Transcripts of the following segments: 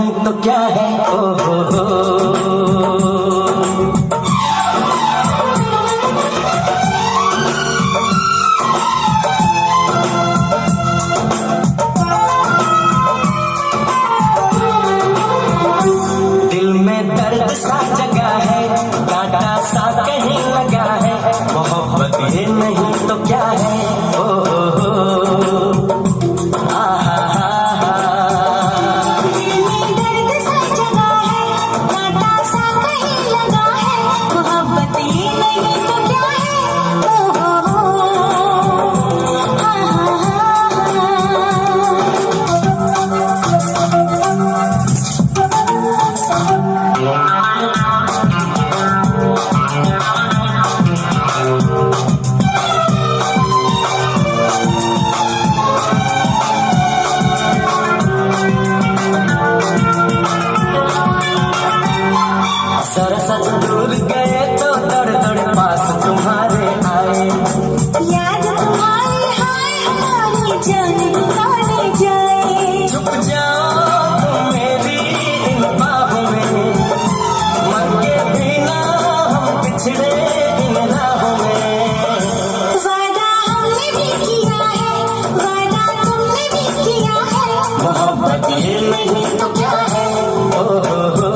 नहीं तो क्या है, ओ हो। दिल में दर्द सा जगा है, कांटा सा कहीं लगा है, मोहब्बत ये नहीं तो क्या है, ओ हो। जरा सा दूर गए तो दौड़ दौड़ पास तुम्हारे आए, याद तुम्हारी हाय हमारी जान निकाले जाए। छुप जाओ तुम मेरी इन बाहों में, मर के भी ना हम पिछड़े इन राहों में। वादा हमने भी किया है, वादा तुमने भी किया है, मोहब्बत ये नहीं तो क्या है, ओ हो।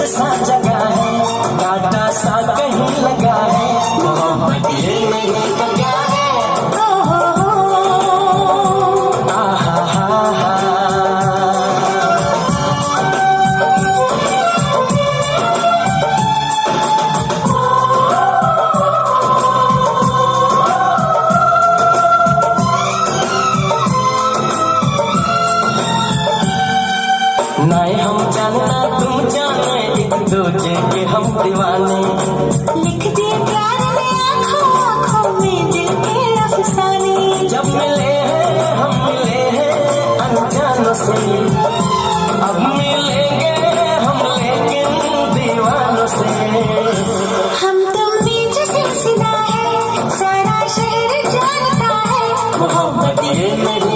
सा जगा है, कांटा सा कहीं लगा है, मोहब्बत ये नहीं तो क्या है, ओ हो। ना हम जानना तुम जाने, एक दूजे के हम दीवाने, लिख दिए प्यार में आँखों आँखों में दिल के अफसाने। जब मिले हैं हम मिले हैं अनजानों से, अब मिलेंगे हम लेकिन दीवानों से। हम तुम बीच सिलसिला है, सारा शहर जानता है, मोहब्बत ये नहीं